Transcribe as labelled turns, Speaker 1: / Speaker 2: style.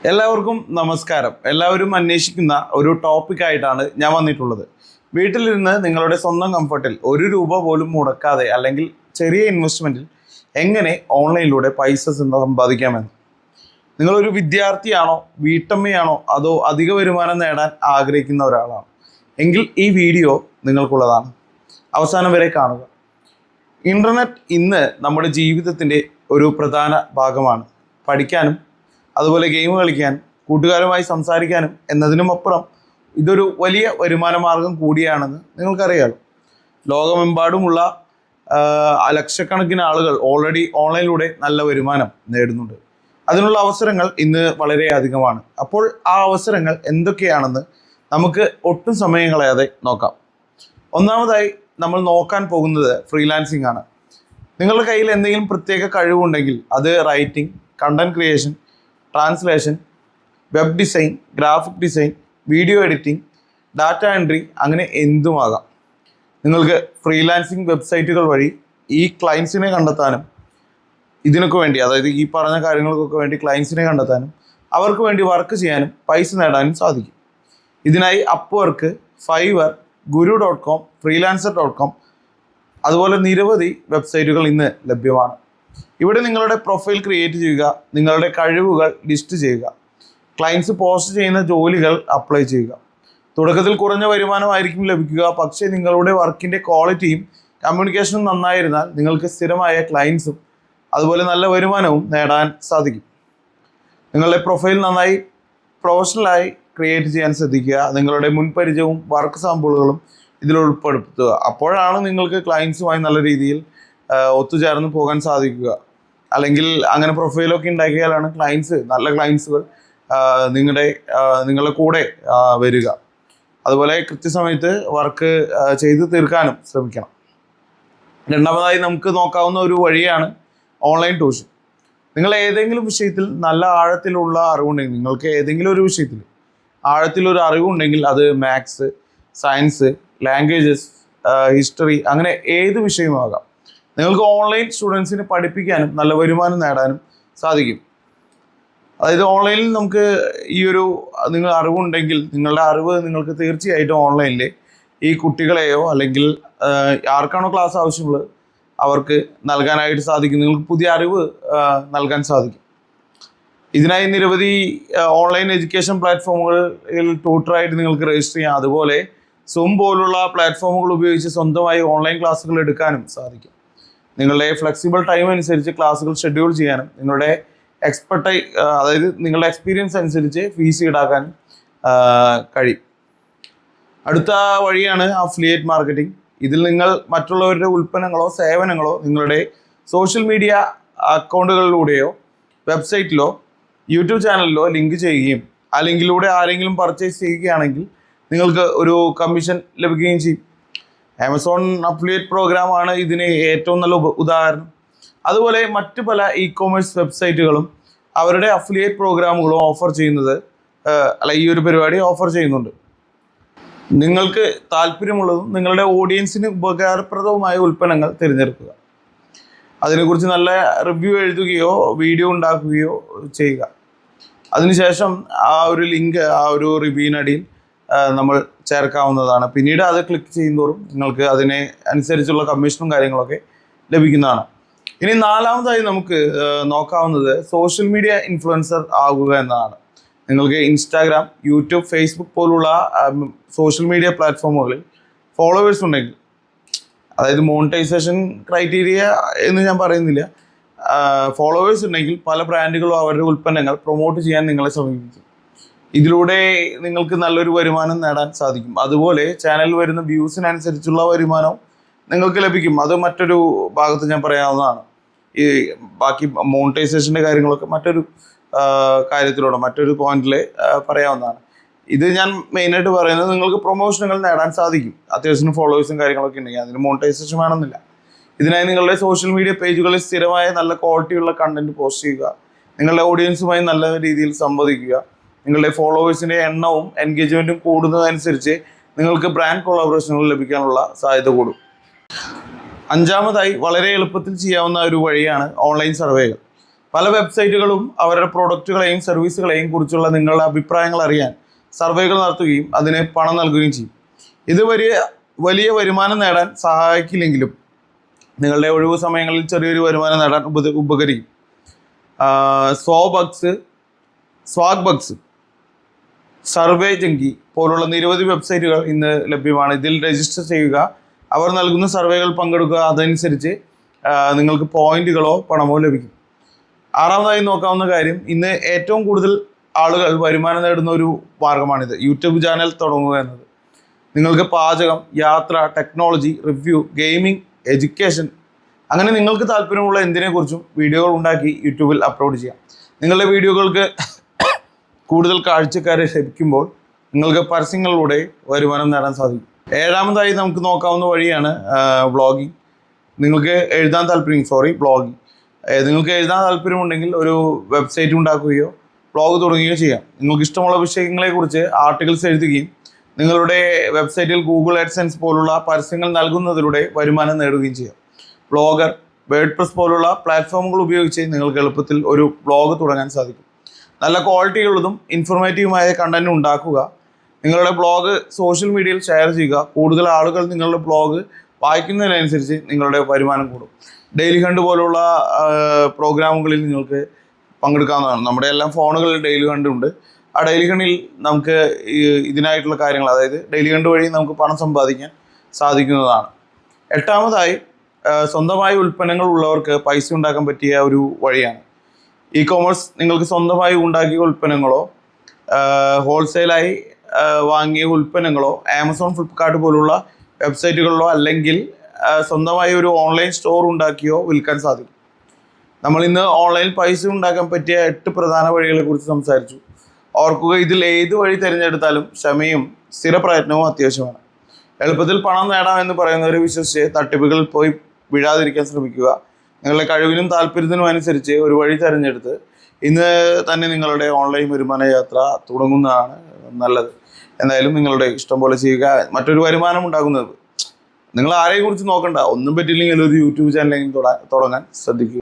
Speaker 1: എല്ലാവർക്കും നമസ്കാരം. എല്ലാവരും അന്വേഷിക്കുന്ന ഒരു ടോപ്പിക്കായിട്ടാണ് ഞാൻ വന്നിട്ടുള്ളത്. വീട്ടിലിരുന്ന് നിങ്ങളുടെ സ്വന്തം കംഫർട്ടിൽ ₹1 പോലും മുടക്കാതെ അല്ലെങ്കിൽ ചെറിയ ഇൻവെസ്റ്റ്മെൻറ്റിൽ എങ്ങനെ ഓൺലൈനിലൂടെ പൈസ സമ്പാദിക്കാമെന്ന്. നിങ്ങളൊരു വിദ്യാർത്ഥിയാണോ, വീട്ടമ്മയാണോ, അതോ അധിക വരുമാനം നേടാൻ ആഗ്രഹിക്കുന്ന ഒരാളാണോ എങ്കിൽ ഈ വീഡിയോ നിങ്ങൾക്കുള്ളതാണ്. അവസാനം വരെ കാണുക. ഇൻ്റർനെറ്റ് ഇന്ന് നമ്മുടെ ജീവിതത്തിൻ്റെ ഒരു പ്രധാന ഭാഗമാണ്. പഠിക്കാനും അതുപോലെ ഗെയിം കളിക്കാനും കൂട്ടുകാരുമായി സംസാരിക്കാനും എന്നതിനുമപ്പുറം ഇതൊരു വലിയ വരുമാന മാർഗം കൂടിയാണെന്ന് നിങ്ങൾക്കറിയാമല്ലോ. ലോകമെമ്പാടുമുള്ള ലക്ഷക്കണക്കിന് ആളുകൾ ഓൾറെഡി ഓൺലൈനിലൂടെ നല്ല വരുമാനം നേടുന്നുണ്ട്. അതിനുള്ള അവസരങ്ങൾ ഇന്ന് വളരെ അധികമാണ്. അപ്പോൾ ആ അവസരങ്ങൾ എന്തൊക്കെയാണെന്ന് നമുക്ക് ഒട്ടും സമയം കളയാതെ നോക്കാം. ഒന്നാമതായി നമ്മൾ നോക്കാൻ പോകുന്നത് ഫ്രീലാൻസിങ് ആണ്. നിങ്ങളുടെ കയ്യിൽ എന്തെങ്കിലും പ്രത്യേക കഴിവുണ്ടെങ്കിൽ അത് writing, content creation, translation, web design, graphic design, video editing, data entry, അങ്ങനെ എന്തുമാകാം. നിങ്ങൾക്ക് ഫ്രീലാൻസിങ് വെബ്സൈറ്റുകൾ വഴി ഈ ക്ലയൻസിനെ കണ്ടെത്താനും ഇതിനൊക്കെ വേണ്ടി, അതായത് ഈ പറഞ്ഞ കാര്യങ്ങൾക്കൊക്കെ വേണ്ടി ക്ലയൻസിനെ കണ്ടെത്താനും അവർക്ക് വേണ്ടി വർക്ക് ചെയ്യാനും പൈസ നേടാനും സാധിക്കും. ഇതിനായി അപ്വർക്ക്, ഫൈവർ, guru.com, freelancer.com അതുപോലെ നിരവധി വെബ്സൈറ്റുകൾ ഇന്ന് ലഭ്യമാണ്. ഇവിടെ നിങ്ങളുടെ പ്രൊഫൈൽ ക്രിയേറ്റ് ചെയ്യുക, നിങ്ങളുടെ കഴിവുകൾ ലിസ്റ്റ് ചെയ്യുക, ക്ലയൻസ് പോസ്റ്റ് ചെയ്യുന്ന ജോലികൾ അപ്ലൈ ചെയ്യുക. തുടക്കത്തിൽ കുറഞ്ഞ വരുമാനമായിരിക്കും ലഭിക്കുക, പക്ഷേ നിങ്ങളുടെ വർക്കിൻ്റെ ക്വാളിറ്റിയും കമ്മ്യൂണിക്കേഷനും നന്നായിരുന്നാൽ നിങ്ങൾക്ക് സ്ഥിരമായ ക്ലയൻസും അതുപോലെ നല്ല വരുമാനവും നേടാൻ സാധിക്കും. നിങ്ങളുടെ പ്രൊഫൈൽ നന്നായി പ്രൊഫഷണലായി ക്രിയേറ്റ് ചെയ്യാൻ ശ്രദ്ധിക്കുക. നിങ്ങളുടെ മുൻപരിചയവും വർക്ക് സാമ്പിളുകളും ഇതിൽ ഉൾപ്പെടുത്തുക. അപ്പോഴാണ് നിങ്ങൾക്ക് ക്ലയൻസുമായി നല്ല രീതിയിൽ ഒത്തുചേർന്ന് പോകാൻ സാധിക്കുക. അല്ലെങ്കിൽ അങ്ങനെ പ്രൊഫൈലൊക്കെ ഉണ്ടാക്കിയാലാണ് നല്ല ക്ലയൻസുകൾ നിങ്ങളുടെ കൂടെ വരിക. അതുപോലെ കൃത്യസമയത്ത് വർക്ക് ചെയ്ത് തീർക്കാനും ശ്രമിക്കണം. രണ്ടാമതായി നമുക്ക് നോക്കാവുന്ന ഒരു വഴിയാണ് ഓൺലൈൻ ട്യൂഷൻ. നിങ്ങൾ ഏതെങ്കിലും വിഷയത്തിൽ നല്ല ആഴത്തിലുള്ള അറിവുണ്ടെങ്കിൽ, നിങ്ങൾക്ക് ഏതെങ്കിലും ഒരു വിഷയത്തിൽ ആഴത്തിലൊരു അറിവുണ്ടെങ്കിൽ, അത് മാത്സ്, സയൻസ്, ലാംഗ്വേജസ്, ഹിസ്റ്ററി, അങ്ങനെ ഏത് വിഷയമാകാം, നിങ്ങൾക്ക് ഓൺലൈൻ സ്റ്റുഡൻസിനെ പഠിപ്പിക്കാനും നല്ല വരുമാനം നേടാനും സാധിക്കും. അതായത് ഓൺലൈനിൽ നമുക്ക് നിങ്ങൾ അറിവുണ്ടെങ്കിൽ, നിങ്ങളുടെ അറിവ് നിങ്ങൾക്ക് തീർച്ചയായിട്ടും ഓൺലൈനിൽ ഈ കുട്ടികളെയോ അല്ലെങ്കിൽ ആർക്കാണോ ക്ലാസ് ആവശ്യമുള്ളത് അവർക്ക് നൽകാനായിട്ട് സാധിക്കും. നിങ്ങൾക്ക് പുതിയ അറിവ് നൽകാൻ സാധിക്കും. ഇതിനായി നിരവധി ഓൺലൈൻ എഡ്യൂക്കേഷൻ പ്ലാറ്റ്ഫോമുകളിൽ ട്യൂട്ടറായിട്ട് നിങ്ങൾക്ക് രജിസ്റ്റർ ചെയ്യാം. അതുപോലെ സൂം പോലുള്ള പ്ലാറ്റ്ഫോമുകൾ ഉപയോഗിച്ച് സ്വന്തമായി ഓൺലൈൻ ക്ലാസ്സുകൾ എടുക്കാനും സാധിക്കും. നിങ്ങളുടെ ഫ്ലെക്സിബിൾ ടൈം അനുസരിച്ച് ക്ലാസ്സുകൾ ഷെഡ്യൂൾ ചെയ്യാനും നിങ്ങളുടെ അതായത് നിങ്ങളുടെ എക്സ്പീരിയൻസ് അനുസരിച്ച് ഫീസ് ഈടാക്കാനും കഴിയും. അടുത്ത വഴിയാണ് അഫിലിയേറ്റ് മാർക്കറ്റിംഗ്. ഇതിൽ നിങ്ങൾ മറ്റുള്ളവരുടെ ഉൽപ്പന്നങ്ങളോ സേവനങ്ങളോ നിങ്ങളുടെ സോഷ്യൽ മീഡിയ അക്കൗണ്ടുകളിലൂടെയോ വെബ്സൈറ്റിലോ യൂട്യൂബ് ചാനലിലോ ലിങ്ക് ചെയ്യുകയും ആ ലിങ്കിലൂടെ ആരെങ്കിലും പർച്ചേസ് ചെയ്യുകയാണെങ്കിൽ നിങ്ങൾക്ക് ഒരു കമ്മീഷൻ ലഭിക്കുകയും ചെയ്യും. ആമസോൺ അഫിലിയേറ്റ് പ്രോഗ്രാമാണ് ഇതിന് ഏറ്റവും നല്ല ഉദാഹരണം. അതുപോലെ മറ്റ് പല ഇ-കൊമേഴ്സ് വെബ്സൈറ്റുകളും അവരുടെ അഫിലിയേറ്റ് പ്രോഗ്രാമുകളും ഈ ഒരു പരിപാടി ഓഫർ ചെയ്യുന്നുണ്ട്. നിങ്ങൾക്ക് താല്പര്യമുള്ളതും നിങ്ങളുടെ ഓഡിയൻസിന് ഉപകാരപ്രദവുമായ ഉൽപ്പന്നങ്ങൾ തിരഞ്ഞെടുക്കുക. അതിനെക്കുറിച്ച് നല്ല റിവ്യൂ എഴുതുകയോ വീഡിയോ ഉണ്ടാക്കുകയോ ചെയ്യുക. അതിനുശേഷം ആ ഒരു ലിങ്ക് ആ ഒരു റിവ്യൂവിനടിയിൽ നമ്മൾ ചേർക്കാവുന്നതാണ്. പിന്നീട് അത് ക്ലിക്ക് ചെയ്യുന്നതോറും നിങ്ങൾക്ക് അതിനെ അനുസരിച്ചുള്ള കമ്മീഷനും കാര്യങ്ങളൊക്കെ ലഭിക്കുന്നതാണ്. ഇനി നാലാമതായി നമുക്ക് നോക്കാവുന്നത് സോഷ്യൽ മീഡിയ ഇൻഫ്ലുവൻസർ ആകുക എന്നതാണ്. നിങ്ങൾക്ക് ഇൻസ്റ്റാഗ്രാം, യൂട്യൂബ്, ഫേസ്ബുക്ക് പോലുള്ള സോഷ്യൽ മീഡിയ പ്ലാറ്റ്ഫോമുകളിൽ ഫോളോവേഴ്സ് ഉണ്ടെങ്കിൽ, അതായത് മോണിറ്റൈസേഷൻ ക്രൈറ്റീരിയ എന്ന് ഞാൻ പറയുന്നില്ല, ഫോളോവേഴ്സ് ഉണ്ടെങ്കിൽ പല ബ്രാൻഡുകളും അവരുടെ ഉൽപ്പന്നങ്ങൾ പ്രൊമോട്ട് ചെയ്യാൻ നിങ്ങളെ സമീപിക്കും. ഇതിലൂടെ നിങ്ങൾക്ക് നല്ലൊരു വരുമാനം നേടാൻ സാധിക്കും. അതുപോലെ ചാനലിൽ വരുന്ന വ്യൂസിനനുസരിച്ചുള്ള വരുമാനവും നിങ്ങൾക്ക് ലഭിക്കും. അത് മറ്റൊരു ഭാഗത്ത് ഞാൻ പറയാവുന്നതാണ്. ഈ ബാക്കി മോണിറ്റൈസേഷൻ്റെ കാര്യങ്ങളൊക്കെ മറ്റൊരു മറ്റൊരു പോയിന്റിൽ പറയാവുന്നതാണ്. ഇത് ഞാൻ മെയിനായിട്ട് പറയുന്നത് നിങ്ങൾക്ക് പ്രൊമോഷനുകൾ നേടാൻ സാധിക്കും. അത്യാവശ്യം ഫോളോവേഴ്സും കാര്യങ്ങളൊക്കെ ഉണ്ടെങ്കിൽ അതിന് മോണിറ്റൈസേഷൻ വേണമെന്നില്ല. ഇതിനായി നിങ്ങളുടെ സോഷ്യൽ മീഡിയ പേജുകളിൽ സ്ഥിരമായ നല്ല ക്വാളിറ്റിയുള്ള കണ്ടന്റ് പോസ്റ്റ് ചെയ്യുക, നിങ്ങളുടെ ഓഡിയൻസുമായി നല്ല രീതിയിൽ സംവദിക്കുക. നിങ്ങളുടെ ഫോളോവേഴ്സിൻ്റെ എണ്ണവും എൻഗേജ്മെൻറ്റും കൂടുന്നതനുസരിച്ച് നിങ്ങൾക്ക് ബ്രാൻഡ് കൊളാബറേഷനുകൾ ലഭിക്കാനുള്ള സാധ്യത കൂടും. അഞ്ചാമതായി വളരെ എളുപ്പത്തിൽ ചെയ്യാവുന്ന ഒരു വഴിയാണ് ഓൺലൈൻ സർവേകൾ. പല വെബ്സൈറ്റുകളും അവരുടെ പ്രൊഡക്റ്റുകളെയും സർവീസുകളെയും കുറിച്ചുള്ള നിങ്ങളുടെ അഭിപ്രായങ്ങൾ അറിയാൻ സർവേകൾ നടത്തുകയും അതിന് പണം നൽകുകയും ചെയ്യും. ഇത് വലിയ വരുമാനം നേടാൻ സഹായിക്കില്ലെങ്കിലും നിങ്ങളുടെ ഒഴിവു സമയങ്ങളിൽ ചെറിയൊരു വരുമാനം നേടാൻ ഉപകരിക്കും. സ്വാഗ് ബഗ്സ്, സർവേ ജങ്കി പോലുള്ള നിരവധി വെബ്സൈറ്റുകൾ ഇന്ന് ലഭ്യമാണ്. ഇതിൽ രജിസ്റ്റർ ചെയ്യുക, അവർ നൽകുന്ന സർവേകൾ പങ്കെടുക്കുക, അതനുസരിച്ച് നിങ്ങൾക്ക് പോയിന്റുകളോ പണമോ ലഭിക്കും. ആറാമതായി നോക്കാവുന്ന കാര്യം, ഇന്ന് ഏറ്റവും കൂടുതൽ ആളുകൾ വരുമാനം നേടുന്ന ഒരു മാർഗമാണിത്, യൂട്യൂബ് ചാനൽ തുടങ്ങുക എന്നത്. നിങ്ങൾക്ക് പാചകം, യാത്ര, ടെക്നോളജി, റിവ്യൂ, ഗെയിമിംഗ്, എഡ്യൂക്കേഷൻ, അങ്ങനെ നിങ്ങൾക്ക് താല്പര്യമുള്ള എന്തിനെക്കുറിച്ചും വീഡിയോകൾ ഉണ്ടാക്കി യൂട്യൂബിൽ അപ്ലോഡ് ചെയ്യാം. നിങ്ങളുടെ വീഡിയോകൾക്ക് കൂടുതൽ കാഴ്ചക്കാരെ ലഭിക്കുമ്പോൾ നിങ്ങൾക്ക് പരസ്യങ്ങളിലൂടെ വരുമാനം നേടാൻ സാധിക്കും. ഏഴാമതായി നമുക്ക് നോക്കാവുന്ന വഴിയാണ് വ്ളോഗിങ്. നിങ്ങൾക്ക് എഴുതാൻ ബ്ലോഗിങ്. നിങ്ങൾക്ക് എഴുതാൻ താല്പര്യമുണ്ടെങ്കിൽ ഒരു വെബ്സൈറ്റ് ഉണ്ടാക്കുകയോ ബ്ലോഗ് തുടങ്ങുകയോ ചെയ്യാം. നിങ്ങൾക്ക് ഇഷ്ടമുള്ള വിഷയങ്ങളെക്കുറിച്ച് ആർട്ടിക്കിൾസ് എഴുതുകയും നിങ്ങളുടെ വെബ്സൈറ്റിൽ ഗൂഗിൾ AdSense പോലുള്ള പരസ്യങ്ങൾ നൽകുന്നതിലൂടെ വരുമാനം നേടുകയും ചെയ്യാം. ബ്ലോഗർ, വേർഡ്പ്രസ് പോലുള്ള പ്ലാറ്റ്ഫോമുകൾ ഉപയോഗിച്ച് നിങ്ങൾക്ക് എളുപ്പത്തിൽ ഒരു ബ്ലോഗ് തുടങ്ങാൻ സാധിക്കും. നല്ല ക്വാളിറ്റിയുള്ളതും ഇൻഫോർമേറ്റീവുമായ കണ്ടന്റ് ഉണ്ടാക്കുക. നിങ്ങളുടെ ബ്ലോഗ് സോഷ്യൽ മീഡിയയിൽ ഷെയർ ചെയ്യുക. കൂടുതൽ ആളുകൾ നിങ്ങളുടെ ബ്ലോഗ് വായിക്കുന്നതിനനുസരിച്ച് നിങ്ങളുടെ വരുമാനം കൂടും. ഡെയിലി ഹണ്ട് പോലുള്ള പ്രോഗ്രാമുകളിൽ നിങ്ങൾക്ക് പങ്കെടുക്കാവുന്നതാണ്. നമ്മുടെ എല്ലാം ഫോണുകളിൽ ഡെയിലി ഹണ്ട് ഉണ്ട്. ആ ഡെയിലി ഹണ്ടിൽ നമുക്ക് ഇതിനായിട്ടുള്ള കാര്യങ്ങൾ, അതായത് ഡെയിലി ഹണ്ട് വഴി നമുക്ക് പണം സമ്പാദിക്കാൻ സാധിക്കുന്നതാണ്. എട്ടാമതായി, സ്വന്തമായി ഉൽപ്പന്നങ്ങൾ ഉള്ളവർക്ക് പൈസ ഉണ്ടാക്കാൻ പറ്റിയ ഒരു വഴിയാണ് ഇ-കൊമേഴ്സ്. നിങ്ങൾക്ക് സ്വന്തമായി ഉണ്ടാക്കിയ ഉൽപ്പന്നങ്ങളോ ഹോൾസെയിലായി വാങ്ങിയ ഉൽപ്പന്നങ്ങളോ ആമസോൺ, ഫ്ലിപ്കാർട്ട് പോലുള്ള വെബ്സൈറ്റുകളിലോ അല്ലെങ്കിൽ സ്വന്തമായി ഒരു ഓൺലൈൻ സ്റ്റോർ ഉണ്ടാക്കിയോ വിൽക്കാൻ സാധിക്കും. നമ്മൾ ഇന്ന് ഓൺലൈനിൽ പൈസ ഉണ്ടാക്കാൻ പറ്റിയ 8 പ്രധാന വഴികളെ കുറിച്ച് സംസാരിച്ചു. ഓർക്കുക, ഇതിൽ ഏത് വഴി തിരഞ്ഞെടുത്താലും ക്ഷമയും സ്ഥിരപ്രയത്നവും അത്യാവശ്യമാണ്. എളുപ്പത്തിൽ പണം നേടാമെന്ന് പറയുന്നവരെ വിശ്വസിച്ച് തട്ടിപ്പുകളിൽ പോയി വീഴാതിരിക്കാൻ ശ്രമിക്കുക. നിങ്ങളുടെ കഴിവിനും താല്പര്യത്തിനും അനുസരിച്ച് ഒരു വഴി തിരഞ്ഞെടുത്ത് ഇന്ന് തന്നെ നിങ്ങളുടെ ഓൺലൈൻ വരുമാന യാത്ര തുടങ്ങുന്നതാണ് നല്ലത്. എന്തായാലും നിങ്ങളുടെ ഇഷ്ടം പോലെ ചെയ്യുക. മറ്റൊരു വരുമാനം ഉണ്ടാകുന്നത്, നിങ്ങൾ ആരെയും കുറിച്ച് നോക്കണ്ട, ഒന്നും പറ്റില്ലെങ്കിൽ ഒരു യൂട്യൂബ് ചാനലെങ്കിലും തുടങ്ങാൻ ശ്രദ്ധിക്കുക.